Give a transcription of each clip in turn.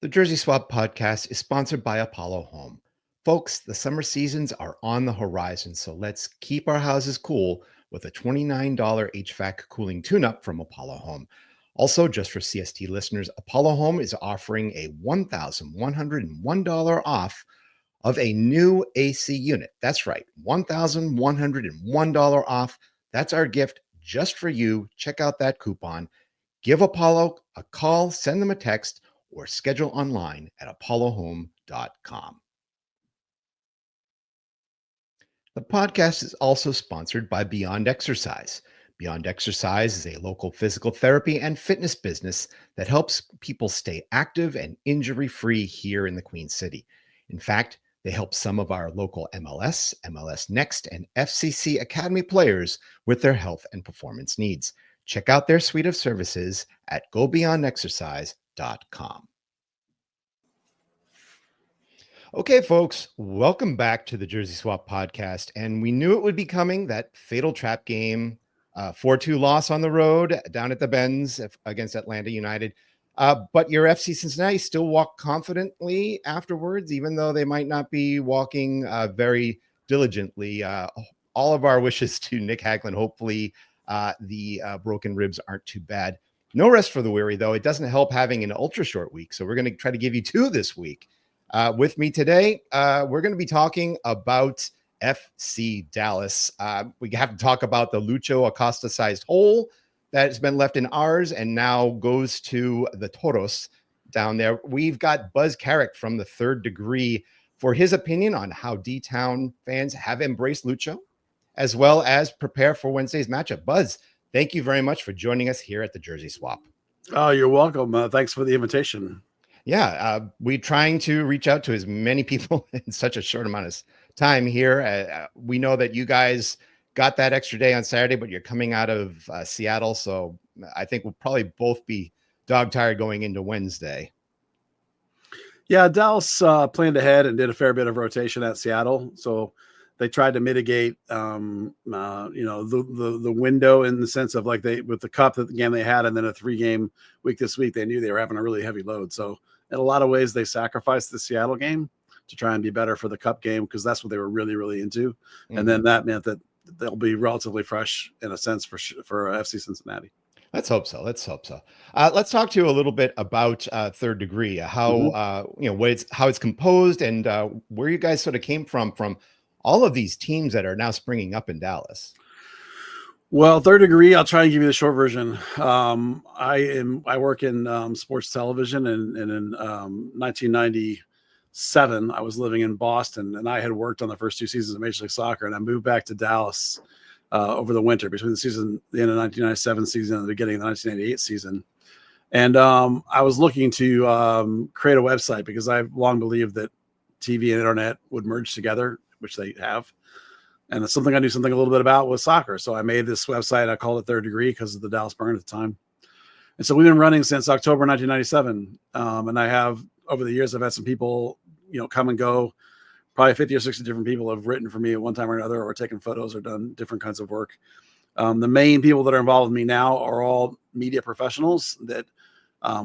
The Jersey Swap podcast is sponsored by Apollo Home. Folks, the summer seasons are on the horizon, so let's keep our houses cool with a $29 HVAC cooling tune-up from Apollo Home. Also, just for CST listeners, Apollo Home is offering a $1,101 off of a new AC unit. That's right, $1,101 off. That's our gift just for you. Check out that coupon. Give Apollo a call, send them a text, or schedule online at apollohome.com. The podcast is also sponsored by Beyond Exercise. Beyond Exercise is a local physical therapy and fitness business that helps people stay active and injury-free here in the Queen City. In fact, they help some of our local MLS, MLS Next, and FCC Academy players with their health and performance needs. Check out their suite of services at gobeyondexercise.com. Okay, folks, welcome back to the Jersey Swap podcast. And we knew it would be coming, that fatal trap game, 4-2 loss on the road down at the Benz against Atlanta United. But your FC Cincinnati still walked confidently afterwards, even though they might not be walking very diligently. All of our wishes to Nick Hagglund. Hopefully the broken ribs aren't too bad. No rest for the weary, though. It doesn't help having an ultra short week. So we're going to try to give you two this week. With me today, we're going to be talking about FC Dallas. We have to talk about the Lucho Acosta-sized hole that has been left in ours and now goes to the Toros down there. We've got Buzz Carrick from the Third Degree for his opinion on how D-Town fans have embraced Lucho, as well as prepare for Wednesday's matchup. Buzz, thank you very much for joining us here at the Jersey Swap. Oh, you're welcome. Thanks for the invitation. Yeah, we're trying to reach out to as many people in such a short amount of time here. We know that you guys got that extra day on Saturday, but you're coming out of Seattle. So I think we'll probably both be dog tired going into Wednesday. Yeah, Dallas planned ahead and did a fair bit of rotation at Seattle. So they tried to mitigate, the window in the sense of like with the cup, the game they had, and then a 3-game week this week, they knew they were having a really heavy load. So in a lot of ways, they sacrificed the Seattle game to try and be better for the cup game because that's what they were really, really into. Mm-hmm. And then that meant that they'll be relatively fresh in a sense for FC Cincinnati. Let's hope so. Let's talk to you a little bit about Third Degree, how how it's composed, and where you guys sort of came from all of these teams that are now springing up in Dallas. Well, Third Degree, I'll try and give you the short version. I work in sports television, and in 1997, I was living in Boston, and I had worked on the first 2 seasons of Major League Soccer, and I moved back to Dallas over the winter between the end of 1997 season and the beginning of the 1998 season. And I was looking to create a website because I've long believed that TV and internet would merge together, which they have. And it's something I knew something a little bit about was soccer. So I made this website. I called it Third Degree because of the Dallas Burn at the time. And so we've been running since October 1997. And I have, over the years, I've had some people, come and go. Probably 50 or 60 different people have written for me at one time or another, or taken photos or done different kinds of work. The main people that are involved with me now are all media professionals that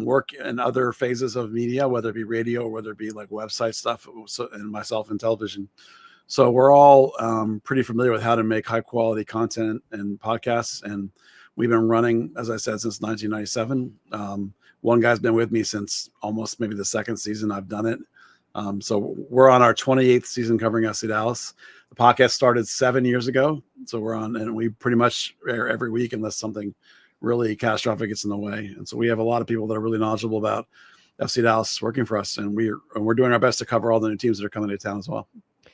work in other phases of media, whether it be radio or whether it be like website stuff, and myself in television. So we're all pretty familiar with how to make high quality content and podcasts. And we've been running, as I said, since 1997. One guy's been with me since almost maybe the second season I've done it. So we're on our 28th season covering FC Dallas. The podcast started 7 years ago. So we're on, and we pretty much air every week unless something really catastrophic gets in the way. And so we have a lot of people that are really knowledgeable about FC Dallas working for us. And we're doing our best to cover all the new teams that are coming to town as well.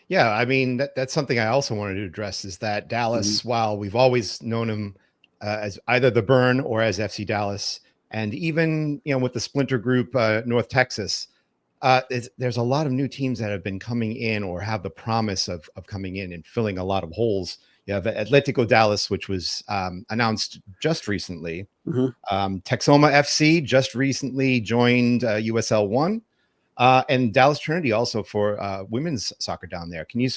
Yeah, I mean, that's something I also wanted to address is that Dallas, while we've always known him as either the Burn or as FC Dallas, and even, with the splinter group, North Texas, there's a lot of new teams that have been coming in or have the promise of coming in and filling a lot of holes. You have Atletico Dallas, which was announced just recently. Mm-hmm. Texoma FC just recently joined USL 1. And Dallas Trinity also for women's soccer down there. Can you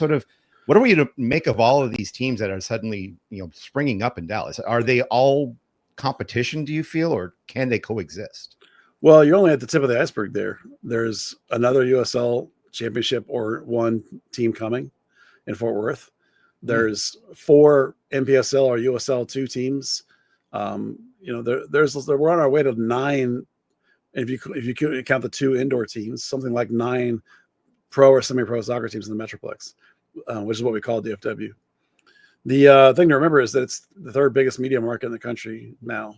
what are we to make of all of these teams that are suddenly, springing up in Dallas? Are they all competition, do you feel, or can they coexist? Well, you're only at the tip of the iceberg there. There's another USL championship or one team coming in Fort Worth. There's 4 NPSL or USL 2 teams. We're on our way to 9. If you count the 2 indoor teams, something like 9 pro or semi-pro soccer teams in the Metroplex, which is what we call DFW. The thing to remember is that it's the 3rd biggest media market in the country now,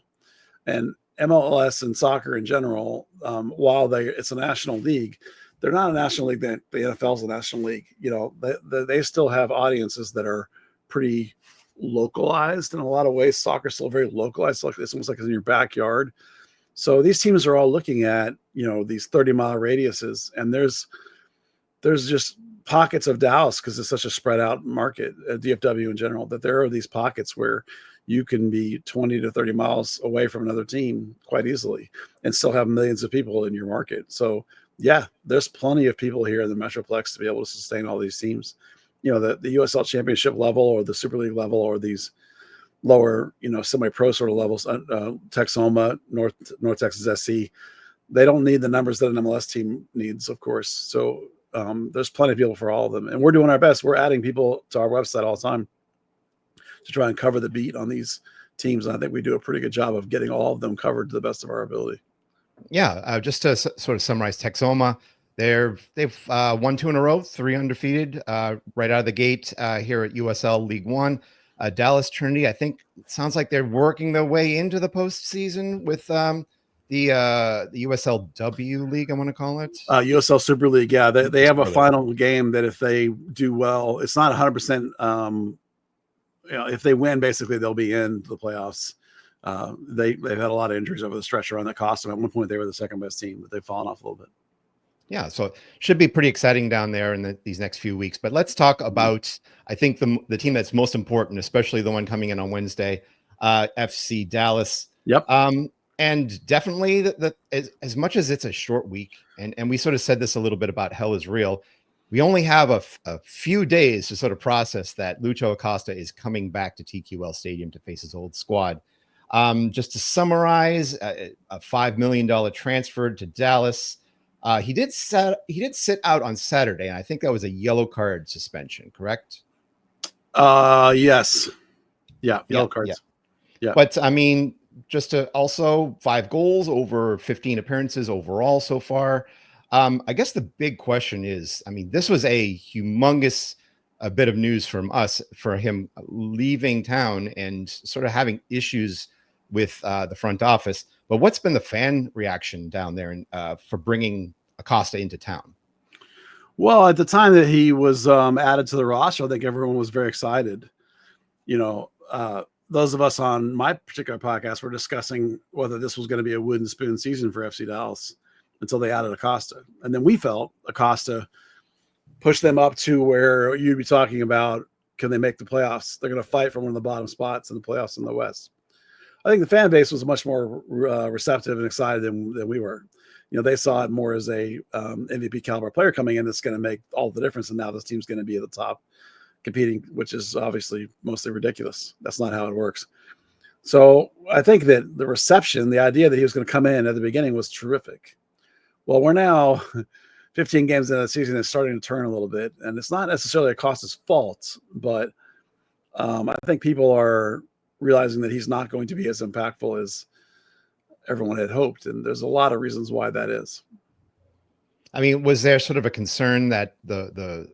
and MLS and soccer in general, while it's a national league, they're not a national league. The NFL is a national league. They still have audiences that are pretty localized in a lot of ways. Soccer is still very localized. It's almost like it's in your backyard. So these teams are all looking at, these 30-mile radiuses, and there's just pockets of Dallas, because it's such a spread out market, DFW in general, that there are these pockets where you can be 20 to 30 miles away from another team quite easily and still have millions of people in your market. So yeah, there's plenty of people here in the Metroplex to be able to sustain all these teams. The USL championship level or the Super League level or these lower, semi-pro sort of levels, Texoma, North Texas SC, they don't need the numbers that an MLS team needs, of course. So there's plenty of people for all of them. And we're doing our best. We're adding people to our website all the time to try and cover the beat on these teams. And I think we do a pretty good job of getting all of them covered to the best of our ability. Yeah. Just to sort of summarize, Texoma, they've won 2 in a row, 3 undefeated right out of the gate here at USL League One. Dallas Trinity, I think it sounds like they're working their way into the postseason with the USLW League, I want to call it. USL Super League, yeah. They have a final game that if they do well, it's not 100%. If they win, basically they'll be in the playoffs. They've had a lot of injuries over the stretch around that cost them. At one point, they were the 2nd best team, but they've fallen off a little bit. Yeah, so it should be pretty exciting down there in these next few weeks. But let's talk about, I think, the team that's most important, especially the one coming in on Wednesday, FC Dallas. Yep. And definitely as much as it's a short week, and we sort of said this a little bit about Hell is Real, we only have a few days to sort of process that Lucho Acosta is coming back to TQL Stadium to face his old squad. Just to summarize, a $5 million transfer to Dallas. He did sit out on Saturday, and I think that was a yellow card suspension, correct? Yes. Yeah, yellow cards. Yeah. But I mean, just to also 5 goals over 15 appearances overall so far. I guess the big question is, I mean, this was a humongous bit of news from us for him leaving town and sort of having issues with the front office. But what's been the fan reaction down there for bringing Acosta into town? Well, at the time that he was added to the roster, I think everyone was very excited. Those of us on my particular podcast were discussing whether this was going to be a wooden spoon season for FC Dallas until they added Acosta. And then we felt Acosta pushed them up to where you'd be talking about, can they make the playoffs? They're going to fight for one of the bottom spots in the playoffs in the West. I think the fan base was much more receptive and excited than we were. They saw it more as a MVP caliber player coming in that's going to make all the difference. And now this team's going to be at the top competing, which is obviously mostly ridiculous. That's not how it works. So I think that the reception, the idea that he was going to come in at the beginning was terrific. Well, we're now 15 games into the season. It's starting to turn a little bit, and it's not necessarily Acosta's fault, but I think people are realizing that he's not going to be as impactful as everyone had hoped. And there's a lot of reasons why that is. I mean, was there sort of a concern that the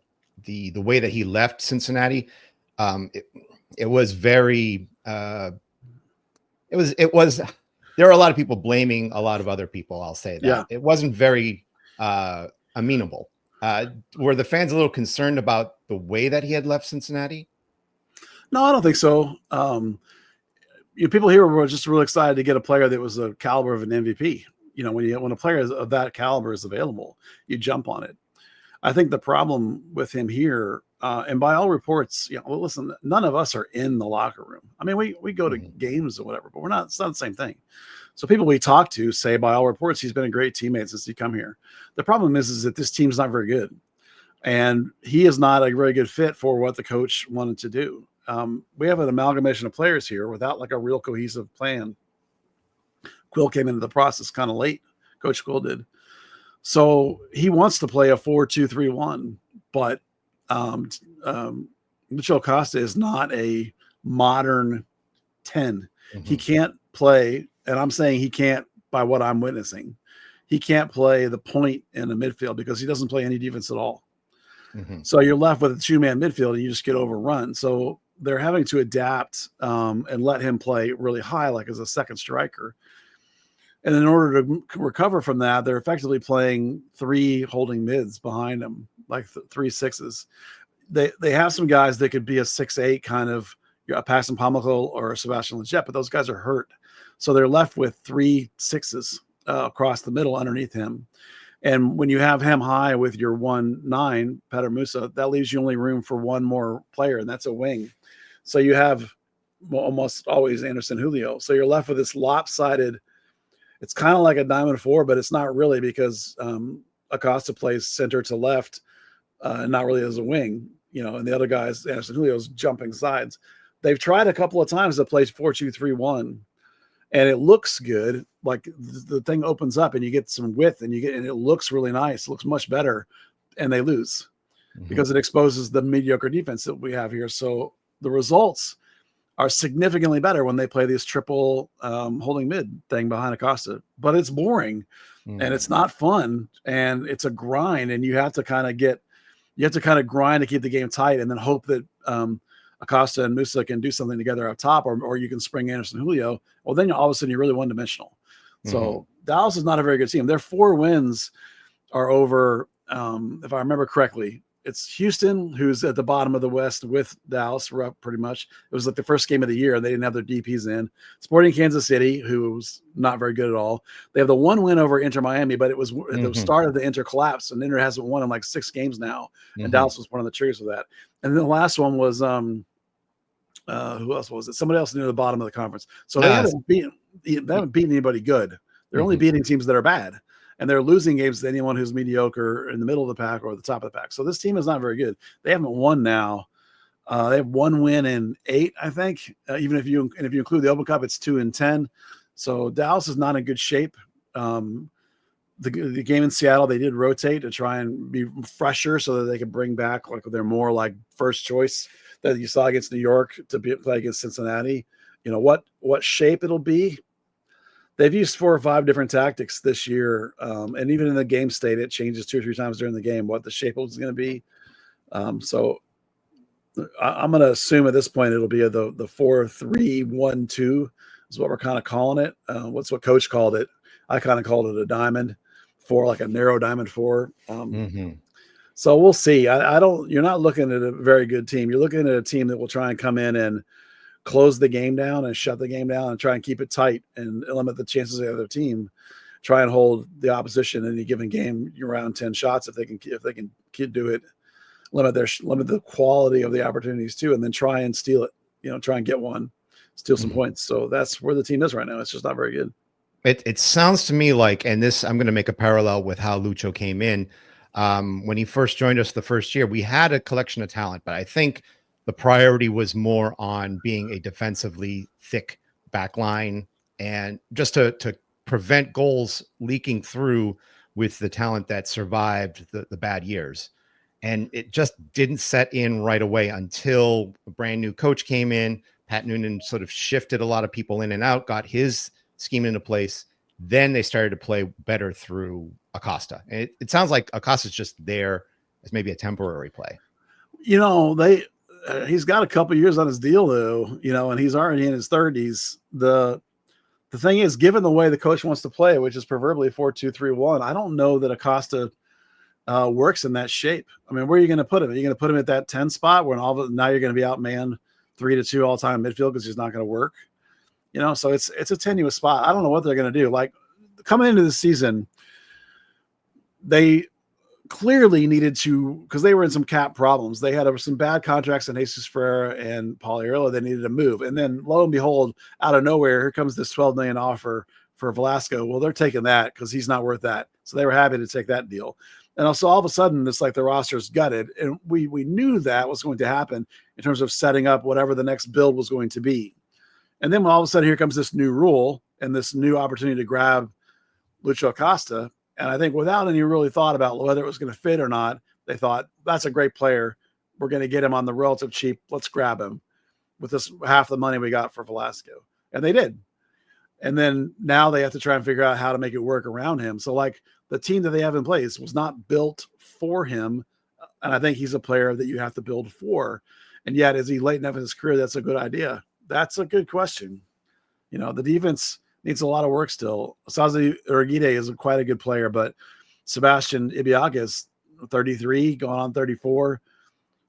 way that he left Cincinnati, it was very, it was, there are a lot of people blaming a lot of other people. I'll say that. Yeah. It wasn't very amenable. Were the fans a little concerned about the way that he had left Cincinnati? No, I don't think so. People here were just really excited to get a player that was a caliber of an MVP. When a player of that caliber is available, you jump on it. I think the problem with him here, and by all reports, listen, none of us are in the locker room. I mean, we go to games or whatever, but it's not the same thing. So people we talk to say, by all reports, he's been a great teammate since he come here. The problem is that this team's not very good, and he is not a very good fit for what the coach wanted to do. We have an amalgamation of players here without like a real cohesive plan. Quill came into the process kind of late Coach Quill did. So he wants to play a 4-2-3-1, but Lucho Acosta is not a modern 10. Mm-hmm. He can't play, and I'm saying he can't by what I'm witnessing. He can't play the point in the midfield because he doesn't play any defense at all. Mm-hmm. So you're left with a 2-man midfield and you just get overrun. So they're having to adapt and let him play really high, like as a second striker. And in order to recover from that, they're effectively playing 3 holding mids behind him, like 3 6s. They have some guys that could be a 6-8 kind of a Passon Pamlico or a Sebastian Lletget, but those guys are hurt. So they're left with 3 6s across the middle underneath him. And when you have him high with your 1-9, Petar Musa, that leaves you only room for one more player, and that's a wing. So you have almost always Anderson Julio. So you're left with this lopsided. It's kind of like a diamond 4, but it's not really because Acosta plays center to left, not really as a wing, and the other guys, Anderson Julio's jumping sides. They've tried a couple of times to play 4-2-3-1, and it looks good. Like the thing opens up and you get some width and it looks really nice. It looks much better, and they lose because it exposes the mediocre defense that we have here. So the results are significantly better when they play this triple holding mid thing behind Acosta, but it's boring and it's not fun and it's a grind, and you have to kind of grind to keep the game tight and then hope that Acosta and Musa can do something together up top, or you can spring Anderson Julio. Well, then all of a sudden you're really one dimensional. So Dallas is not a very good team. Their 4 wins are over, if I remember correctly, it's Houston, who's at the bottom of the West with Dallas. We're up pretty much. It was like the first game of the year. They didn't have their DPs in. Sporting Kansas City, who's not very good at all. They have the 1 win over Inter Miami, but it was at the start of the Inter collapse, and Inter hasn't won in like 6 games now. And Dallas was one of the triggers of that. And then the last one was who else was it? Somebody else near the bottom of the conference. So they haven't beaten anybody good. They're only beating teams that are bad. And they're losing games to anyone who's mediocre in the middle of the pack or the top of the pack. So this team is not very good. They haven't won now. They have 1 win in 8, I think. Even if you include the Open Cup, it's 2-10. So Dallas is not in good shape. The game in Seattle, they did rotate to try and be fresher so that they could bring back like their more like first choice that you saw against New York to play against Cincinnati. What shape it'll be. They've used 4 or 5 different tactics this year, and even in the game state, it changes 2 or 3 times during the game what the shape is going to be. So I'm going to assume at this point it'll be the 4-3-1-2 is what we're kind of calling it. What's what Coach called it? I kind of called it a diamond 4, like a narrow diamond 4. So we'll see. You're not looking at a very good team. You're looking at a team that will try and come in and close the game down and shut the game down and try and keep it tight and limit the chances of the other team. Try and hold the opposition in any given game around 10 shots if they can do it. Limit the quality of the opportunities too, and then try and steal it. Try and get one, steal some points. So that's where the team is right now. It's just not very good. It sounds to me like, and this I'm going to make a parallel with how Lucho came in. When he first joined us the first year, we had a collection of talent, but I think the priority was more on being a defensively thick back line and just to prevent goals leaking through with the talent that survived the bad years. And it just didn't set in right away until a brand new coach came in. Pat Noonan sort of shifted a lot of people in and out, got his scheme into place. Then they started to play better through Acosta. And it sounds like Acosta's just there as maybe a temporary play. He's got a couple years on his deal though, and he's already in his 30s. The thing is, given the way the coach wants to play, which is proverbially 4-2-3-1, I don't know that Acosta works in that shape. I mean, where are you going to put him? Are you going to put him at that 10 spot where now you're going to be outmanned 3-2 all time midfield because he's not going to work? So it's a tenuous spot. I don't know what they're going to do. Like coming into the season, they clearly needed to, because they were in some cap problems. They had some bad contracts in Jesus Ferreira and Pagliarulo. They needed to move. And then lo and behold, out of nowhere, here comes this $12 million offer for Velasco. Well, they're taking that because he's not worth that. So they were happy to take that deal. And also all of a sudden, it's like the roster's gutted. And we knew that was going to happen in terms of setting up whatever the next build was going to be. And then all of a sudden, here comes this new rule and this new opportunity to grab Lucho Acosta. And I think without any really thought about whether it was going to fit or not, they thought, that's a great player. We're going to get him on the relative cheap. Let's grab him with this half the money we got for Velasquez. And they did. And then now they have to try and figure out how to make it work around him. So like the team that they have in place was not built for him. And I think he's a player that you have to build for. And yet, is he late enough in his career? That's a good idea. That's a good question. You know, the defense needs a lot of work still. Sazi Urgide is quite a good player, but Sebastian Ibeaga is 33, going on 34.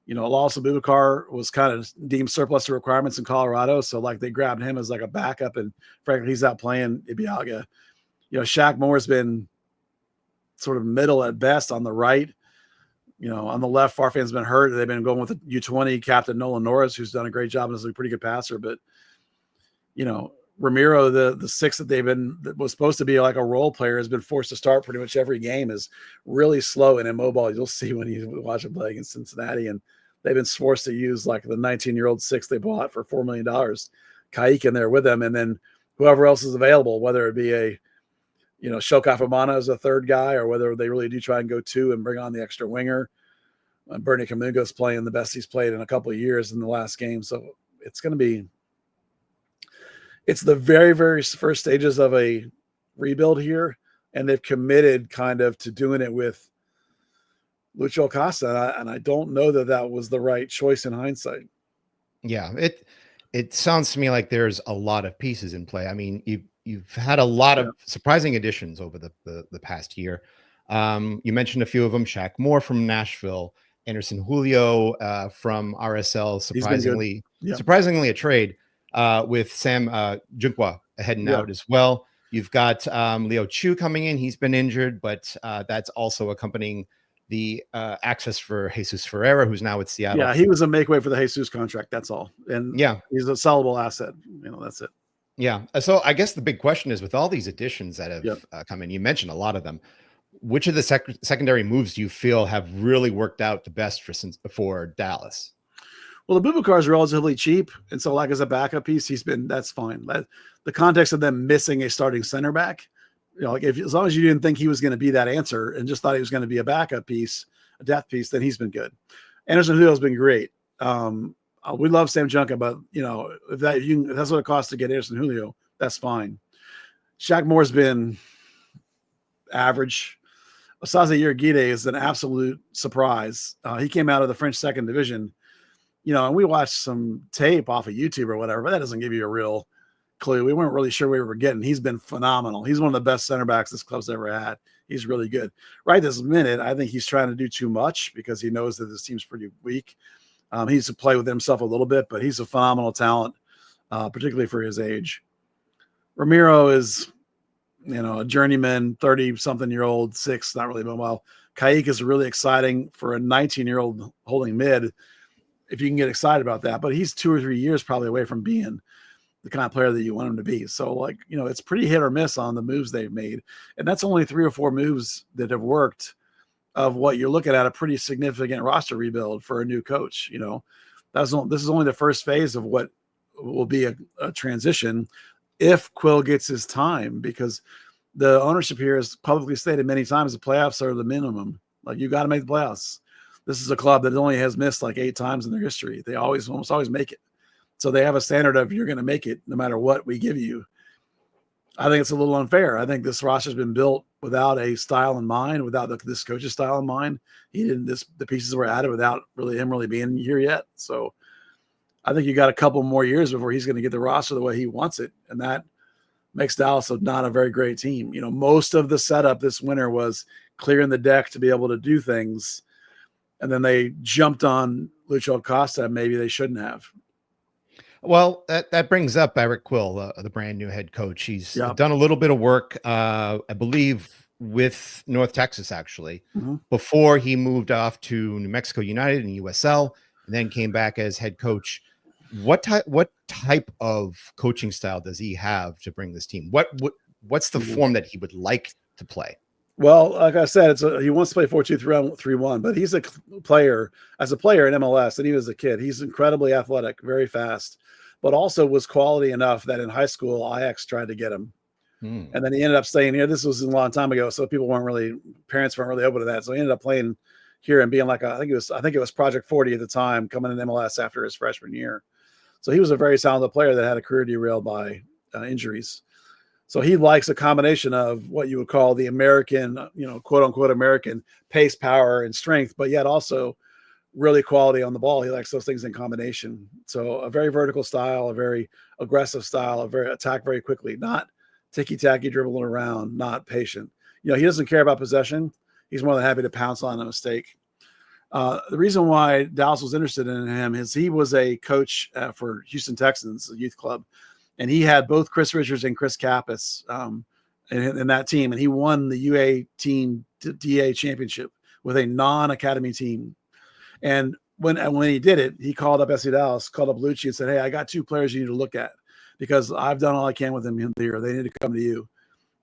You know, Lawson Bubakar was kind of deemed surplus to requirements in Colorado. So like they grabbed him as like a backup, and frankly, he's out playing Ibeaga. You know, Shaq Moore's been sort of middle at best on the right. You know, on the left, Farfan's been hurt. They've been going with the U20 captain Nolan Norris, who's done a great job and is a pretty good passer. But, you know, Ramiro, the six that was supposed to be like a role player, has been forced to start pretty much every game, is really slow and immobile. You'll see when you watch him play against Cincinnati, and they've been forced to use like the 19-year-old six they bought for $4 million, Kaique in there with them, and then whoever else is available, whether it be a, you know, Shoka Famana as a third guy, or whether they really do try and go two and bring on the extra winger. Bernie Camunga's playing the best he's played in a couple of years in the last game. So it's going to be, it's the very, very first stages of a rebuild here. And they've committed kind of to doing it with Lucho Acosta. And I don't know that that was the right choice in hindsight. Yeah, it sounds to me like there's a lot of pieces in play. I mean, you've had a lot of surprising additions over the past year. You mentioned a few of them: Shaq Moore from Nashville, Anderson Julio from RSL, surprisingly a trade with Sam Junkwa heading out as well. You've got Leo Chu coming in. He's been injured, but that's also accompanying the access for Jesus Ferreira, who's now with Seattle. Yeah, he was a make way for the Jesus contract. That's all. And yeah, he's a sellable asset. You know, that's it. Yeah. So I guess the big question is, with all these additions that have come in, you mentioned a lot of them, which of the secondary moves do you feel have really worked out the best for Dallas? Well, the Bubakar is relatively cheap. And so like as a backup piece, that's fine. The context of them missing a starting center back, you know, like as long as you didn't think he was going to be that answer and just thought he was going to be a backup piece, a depth piece, then he's been good. Anderson Julio has been great. We love Sam Junka, but you know, if that's what it costs to get Anderson Julio, that's fine. Shaq Moore's been average. Osaze Urgide is an absolute surprise. He came out of the French second division, you know, and we watched some tape off of YouTube or whatever, but that doesn't give you a real clue. We weren't really sure we were getting. He's been phenomenal. He's one of the best center backs this club's ever had. He's really good. Right this minute, I think he's trying to do too much because he knows that this team's pretty weak. He needs to play with himself a little bit, but he's a phenomenal talent, particularly for his age. Ramiro is, you know, a journeyman, 30-something-year-old, six, not really been well. Kaique is really exciting for a 19-year-old holding mid, if you can get excited about that. But he's 2 or 3 years probably away from being the kind of player that you want him to be. So, like, you know, it's pretty hit or miss on the moves they've made. And that's only 3 or 4 moves that have worked of what you're looking at, a pretty significant roster rebuild for a new coach. You know, this is only the first phase of what will be a transition if Quill gets his time, because the ownership here has publicly stated many times the playoffs are the minimum. Like, you got to make the playoffs. This is a club that only has missed like 8 times in their history. They almost always make it. So they have a standard of, you're going to make it no matter what we give you. I think it's a little unfair. I think this roster's been built without a style in mind, without this coach's style in mind. The pieces were added without him being here yet. So I think you got a couple more years before he's going to get the roster the way he wants it. And that makes Dallas not a very great team. You know, most of the setup this winter was clearing the deck to be able to do things. And then they jumped on Lucho Acosta. Maybe they shouldn't have. Well, that brings up Eric Quill, the brand new head coach. He's done a little bit of work, I believe, with North Texas, actually, before he moved off to New Mexico United and USL, and then came back as head coach. What type of coaching style does he have to bring this team? What's the form that he would like to play? Well, like I said, he wants to play 4-2-3-1, but he's a player in MLS, and he was a kid. He's incredibly athletic, very fast, but also was quality enough that in high school, Ajax tried to get him. And then he ended up staying here. This was a long time ago, so parents weren't really open to that. So he ended up playing here and being like I think it was Project 40 at the time, coming in MLS after his freshman year. So he was a very talented player that had a career derailed by injuries. So he likes a combination of what you would call the American, quote unquote American pace, power, and strength, but yet also really quality on the ball. He likes those things in combination. So a very vertical style, a very aggressive style, attack very quickly, not ticky-tacky dribbling around, not patient. He doesn't care about possession. He's more than happy to pounce on a mistake. The reason why Dallas was interested in him is he was a coach for Houston Texans, a youth club, and he had both Chris Richards and Chris Kappas in that team, and he won the U18 DA championship with a non-academy team. And when he did it, he called up FC Dallas, called up Lucho and said, "Hey, I got 2 players you need to look at because I've done all I can with them here. They need to come to you."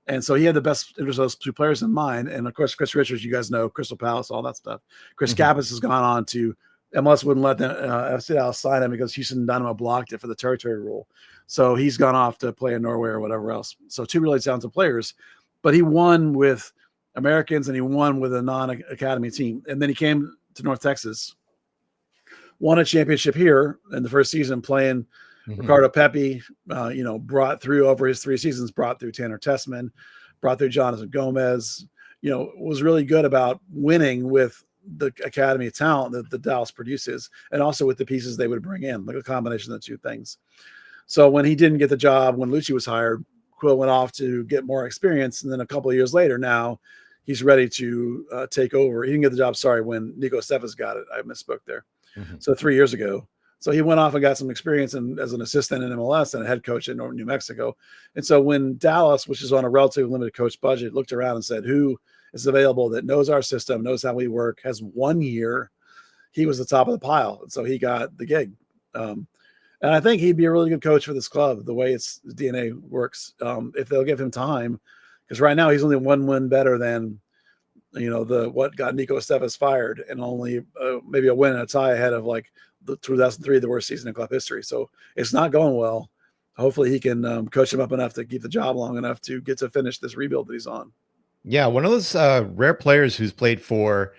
And so he had the best interest of those 2 players in mind. And of course, Chris Richards, you guys know, Crystal Palace, all that stuff. Chris Kappas has gone on to MLS, wouldn't let the FC Dallas sign him because Houston Dynamo blocked it for the territory rule. So he's gone off to play in Norway or whatever else. So 2 really talented players, but he won with Americans and he won with a non-academy team. And then he came to North Texas, won a championship here in the first season playing Ricardo Pepi, brought through over his 3 seasons, brought through Tanner Tessman, brought through Jonathan Gomez, was really good about winning with the academy talent that the Dallas produces and also with the pieces they would bring in, like a combination of the 2 things. So when he didn't get the job, when Lucho was hired, Quill went off to get more experience. And then a couple of years later, now he's ready to take over. He didn't get the job, when Nico Estevez got it. I misspoke there. So 3 years ago. So he went off and got some experience as an assistant in MLS and a head coach in New Mexico. And so when Dallas, which is on a relatively limited coach budget, looked around and said, who is available that knows our system, knows how we work, has 1 year, he was the top of the pile. And so he got the gig. And I think he'd be a really good coach for this club, the way its DNA works, if they'll give him time. Because right now he's only 1 win better than, what got Nico Estevez fired, and only maybe a win and a tie ahead of like the 2003, the worst season in club history. So it's not going well. Hopefully he can coach him up enough to keep the job long enough to get to finish this rebuild that he's on. Yeah, one of those rare players who's played for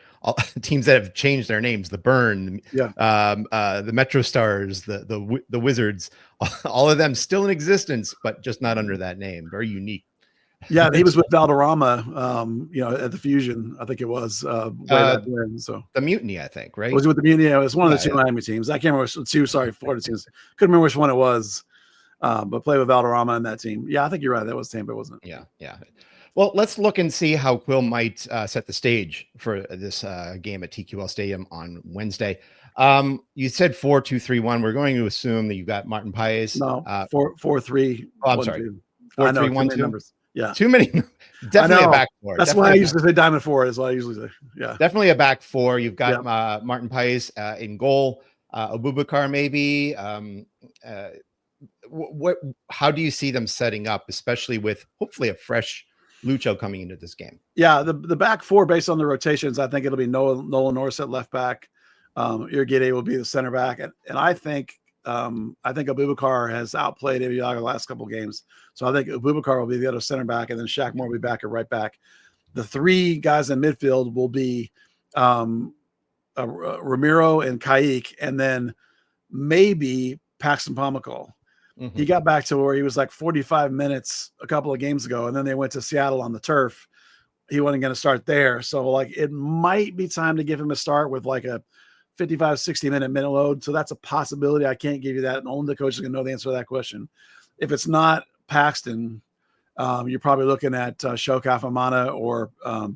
teams that have changed their names: the Burn, the Metro Stars, the Wizards. All of them still in existence, but just not under that name. Very unique. Yeah, he was with Valderrama, at the Fusion, I think it was way back then. So the Mutiny, I think, right? Was it with the Mutiny? It was one of the 2 Miami teams. I can't remember Florida teams. Couldn't remember which one it was. But played with Valderrama in that team. Yeah, I think you're right. That was Tampa, wasn't it? Yeah. Well, let's look and see how Quill might set the stage for this game at TQL Stadium on Wednesday. You said 4-2-3-1. We're going to assume that you got Martin Paez. No, 4-4-3. Oh, I'm sorry. 4-3-1 numbers. Yeah, too many. Definitely a back 4. That's why I usually say diamond 4. Is what I usually say. Yeah, definitely a back 4. You've got Martin Paez in goal. Abubakar maybe. How do you see them setting up, especially with hopefully a fresh Lucho coming into this game? Yeah, the back 4 based on the rotations, I think it'll be Nolan Norris at left back. Irgide will be the center back, and I think Abubakar has outplayed Eviaga the last couple of games. So I think Abubakar will be the other center back, and then Shaq Moore will be back at right back. The 3 guys in midfield will be Ramiro and Kayik, and then maybe Paxton Pomykal. He got back to where he was like 45 minutes a couple of games ago, and then they went to Seattle on the turf. He wasn't going to start there. So like it might be time to give him a start with like a 55, 60-minute load. So that's a possibility. I can't give you that. And only the coach is going to know the answer to that question. If it's not Paxton, you're probably looking at Shoka Afamana or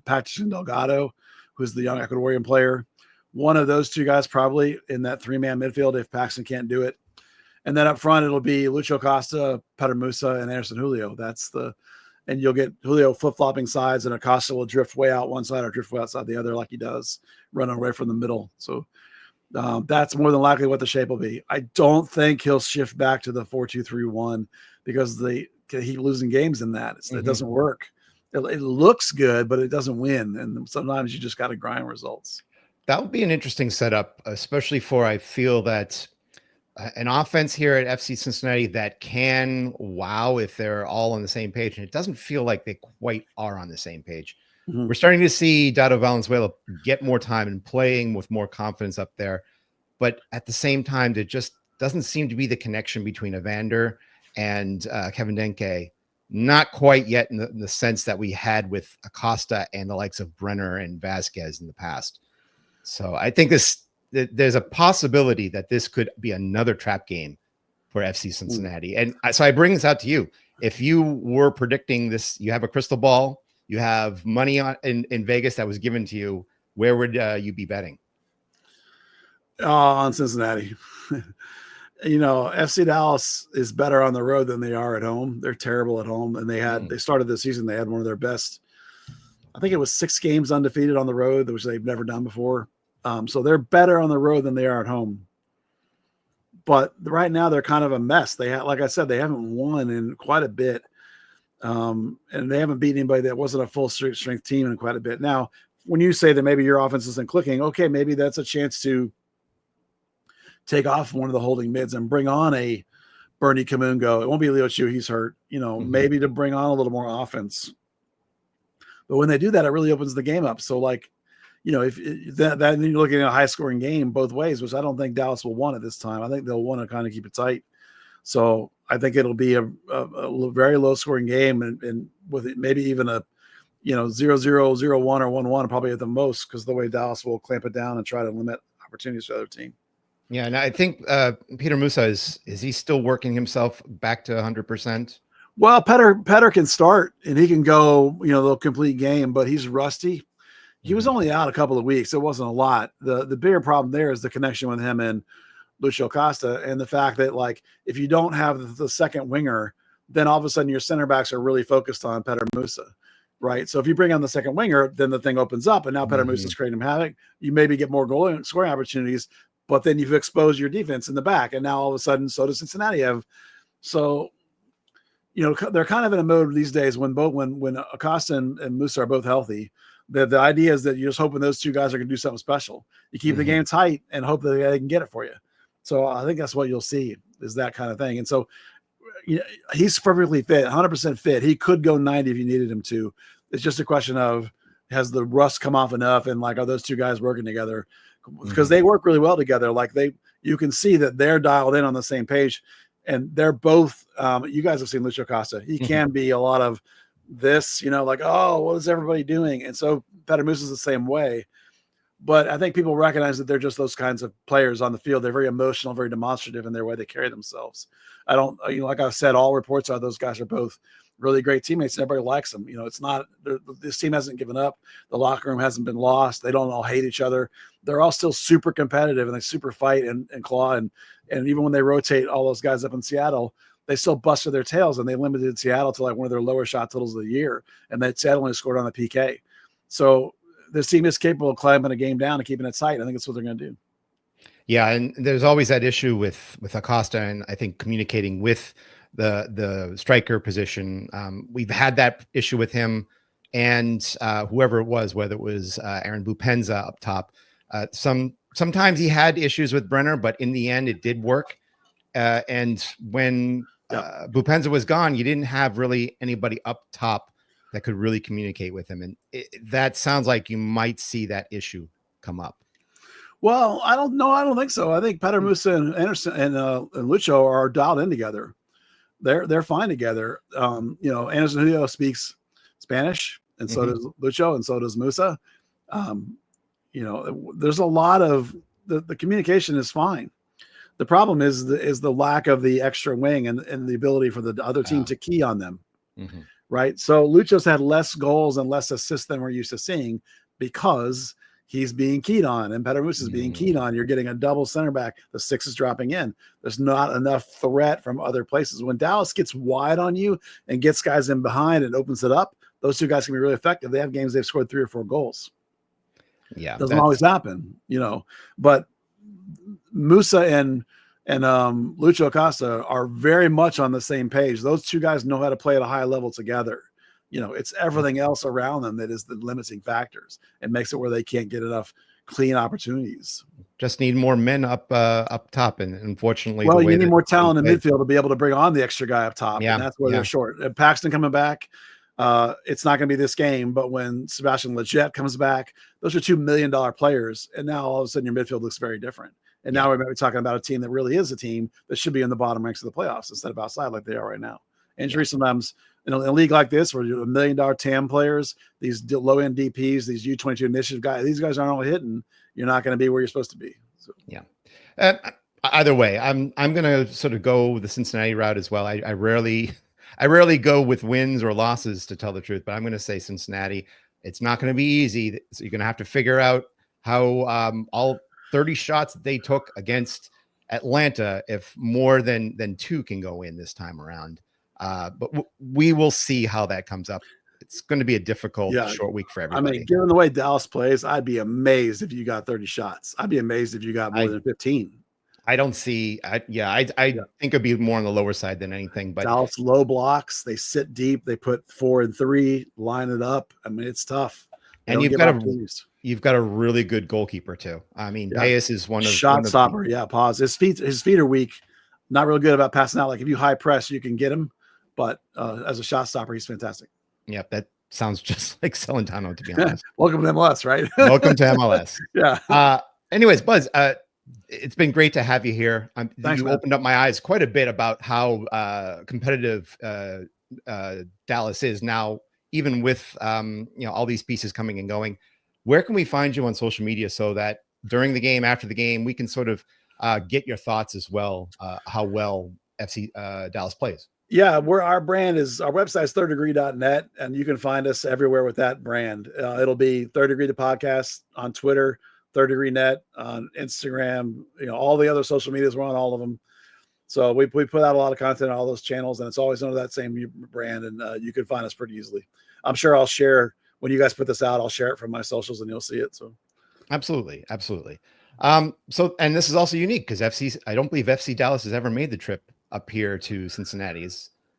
Patrick Delgado, who's the young Ecuadorian player. One of those 2 guys probably in that 3-man midfield if Paxton can't do it. And then up front, it'll be Lucho Acosta, Peter Musa, and Anderson Julio. And you'll get Julio flip-flopping sides, and Acosta will drift way out one side or drift way outside the other like he does, running away from the middle. So that's more than likely what the shape will be. I don't think he'll shift back to the 4-2-3-1 because they keep losing games in that. It doesn't work. It looks good, but it doesn't win. And sometimes you just got to grind results. That would be an interesting setup, especially I feel that an offense here at FC Cincinnati that can wow if they're all on the same page. And it doesn't feel like they quite are on the same page. Mhm. We're starting to see Dado Valenzuela get more time and playing with more confidence up there. But at the same time, there just doesn't seem to be the connection between Evander and Kevin Denke. Not quite yet in the sense that we had with Acosta and the likes of Brenner and Vazquez in the past. So I think there's a possibility that this could be another trap game for FC Cincinnati. And so I bring this out to you. If you were predicting this, you have a crystal ball, you have money in Vegas that was given to you, where would you be betting? On Cincinnati. FC Dallas is better on the road than they are at home. They're terrible at home. And they started the season, they had one of their best, I think it was 6 games undefeated on the road, which they've never done before. So they're better on the road than they are at home. But right now they're kind of a mess. Like I said, they haven't won in quite a bit. And they haven't beaten anybody that wasn't a full strength team in quite a bit. Now, when you say that maybe your offense isn't clicking, okay, maybe that's a chance to take off one of the holding mids and bring on a Bernie Kamungo. It won't be Leo Chu, he's hurt, maybe to bring on a little more offense. But when they do that, it really opens the game up. So if that you're looking at a high scoring game both ways, which I don't think Dallas will want at this time. I think they'll want to kind of keep it tight. So I think it'll be a very low scoring game and with it, maybe even a 0-0, 0-1 or 1-1 probably at the most, because the way Dallas will clamp it down and try to limit opportunities for the other team. Yeah, and I think Peter Musa is he still working himself back to 100%? Well, Petter can start and he can go, the complete game, but he's rusty. He was only out a couple of weeks. It wasn't a lot. The bigger problem there is the connection with him and Lucio Acosta, and the fact that if you don't have the second winger, then all of a sudden your center backs are really focused on Petter Musa, right? So if you bring on the second winger, then the thing opens up, and now Petter Musa is creating havoc. You maybe get more goal scoring opportunities, but then you've exposed your defense in the back, and now all of a sudden, so does Cincinnati have. So, they're kind of in a mode these days when Acosta and Musa are both healthy. The idea is that you're just hoping those two guys are going to do something special. You keep the game tight and hope that they can get it for you. So I think that's what you'll see is that kind of thing. And so he's perfectly fit, 100% fit. He could go 90 if you needed him to. It's just a question of, has the rust come off enough? And are those two guys working together? Because they work really well together. You can see that they're dialed in on the same page, and they're both, you guys have seen Lucho Acosta. He can be a lot of this, oh, what is everybody doing? And so Petter Musa is the same way. But I think people recognize that they're just those kinds of players on the field. They're very emotional, very demonstrative in their way they carry themselves. I don't, like I said, all reports are those guys are both really great teammates. And everybody likes them. It's not, this team hasn't given up. The locker room hasn't been lost. They don't all hate each other. They're all still super competitive and they super fight and claw. And even when they rotate all those guys up in Seattle, they still busted their tails, and they limited Seattle to one of their lower shot totals of the year. And that Seattle only scored on the PK. So this team is capable of climbing a game down and keeping it tight. I think that's what they're going to do. Yeah, and there's always that issue with Acosta, and I think communicating with the striker position. We've had that issue with him and whoever it was, whether it was Aaron Bupenza up top. Sometimes he had issues with Brenner, but in the end, it did work. And when Bupenza was gone, you didn't have really anybody up top that could really communicate with him. And that sounds like you might see that issue come up. Well, I don't know. I don't think so. I think Petter Musa and Anderson and Lucho are dialed in together. They're fine together. Anderson Julio speaks Spanish, and so does Lucho, and so does Musa. There's a lot of the communication is fine. The problem is the lack of the extra wing and the ability for the other team to key on them. Right. So Lucho's had less goals and less assists than we're used to seeing because he's being keyed on, and Petter Musa is being keyed on. You're getting a double center back. The 6 is dropping in. There's not enough threat from other places. When Dallas gets wide on you and gets guys in behind and opens it up, those two guys can be really effective. They have games they've scored 3 or 4 goals. Yeah, doesn't always happen, But Musa and Lucho Acosta are very much on the same page. Those two guys know how to play at a high level together. It's everything else around them that is the limiting factors. It makes it where they can't get enough clean opportunities. Just need more men up top, and unfortunately, Well, the way you need that more talent in play- midfield to be able to bring on the extra guy up top, Yeah, and that's where yeah. they're short. And Paxton coming back, it's not going to be this game, but when Sebastian Lletget comes back, those are $2 million players, and now all of a sudden your midfield looks very different. And now we're maybe talking about a team that really is a team that should be in the bottom ranks of the playoffs instead of outside like they are right now. Injuries sometimes, in a league like this where you're $1 million TAM players, these low end DPs, these U22 initiative guys, these guys aren't all hitting. You're not going to be where you're supposed to be. So. Yeah. Either way, I'm gonna sort of go the Cincinnati route as well. I rarely go with wins or losses, to tell the truth, but I'm gonna say Cincinnati. It's not gonna be easy. So you're gonna have to figure out how all 30 shots that they took against Atlanta, if more than 2 can go in this time around. But we will see how that comes up. It's going to be a difficult short week for everybody. I mean, given the way Dallas plays, I'd be amazed if you got 30 shots. I'd be amazed if you got more than 15. I don't see. I think it'd be more on the lower side than anything. But Dallas low blocks, they sit deep, they put 4 and 3, line it up. I mean, it's tough. And you've got a really good goalkeeper too. I mean, Baez is one of shot stopper. Pause. His feet are weak. Not real good about passing out. Like if you high press, you can get him, but as a shot stopper, he's fantastic. Yep, that sounds just like Celentano, to be honest. Welcome to MLS, right? Welcome to MLS. Yeah. Anyways, Buzz, it's been great to have you here. Thanks, you opened up my eyes quite a bit about how competitive Dallas is now, even with all these pieces coming and going. Where can we find you on social media so that during the game, after the game, we can sort of get your thoughts as well, how well FC Dallas plays? Yeah, our website is thirddegree.net, and you can find us everywhere with that brand. It'll be Third Degree the podcast on Twitter, Third Degree Net on Instagram, all the other social medias, we're on all of them. So we put out a lot of content on all those channels, and it's always under that same brand, and you can find us pretty easily. I'm sure I'll share when you guys put this out, I'll share it from my socials and you'll see it. So absolutely. So, and this is also unique because I don't believe FC Dallas has ever made the trip up here to Cincinnati.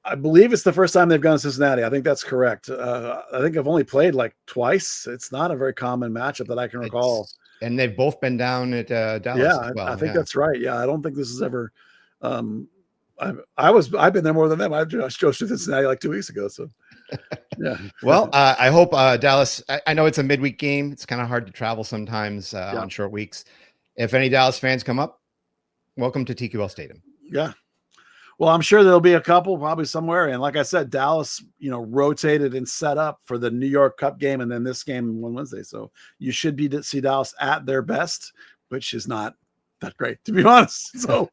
I believe it's the first time they've gone to Cincinnati. I think that's correct. I think I've only played like twice. It's not a very common matchup that I can recall. And they've both been down at Dallas. Yeah, as well. I think that's right. Yeah, I don't think this is ever. I've been there more than them. I drove to Cincinnati like 2 weeks ago. So yeah. Well, I hope Dallas. I know it's a midweek game. It's kind of hard to travel sometimes on short weeks. If any Dallas fans come up, welcome to TQL Stadium. Yeah. Well, I'm sure there'll be a couple probably somewhere. And like I said, Dallas, rotated and set up for the New York Cup game and then this game on Wednesday. So you should be to see Dallas at their best, which is not that great, to be honest. So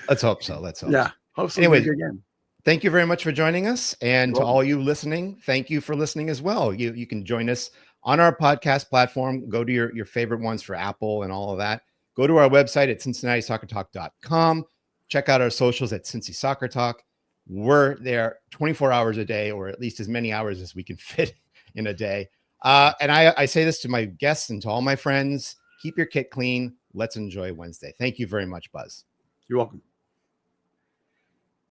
let's hope so. Let's hope. Yeah. Hopefully anyway, again. Thank you very much for joining us. And to all you listening, thank you for listening as well. You can join us on our podcast platform. Go to your favorite ones for Apple and all of that. Go to our website at cincinnati-soccer-talk.com. Check out our socials at Cincy Soccer Talk. We're there 24 hours a day, or at least as many hours as we can fit in a day. And I say this to my guests and to all my friends, keep your kit clean. Let's enjoy Wednesday. Thank you very much, Buzz. You're welcome.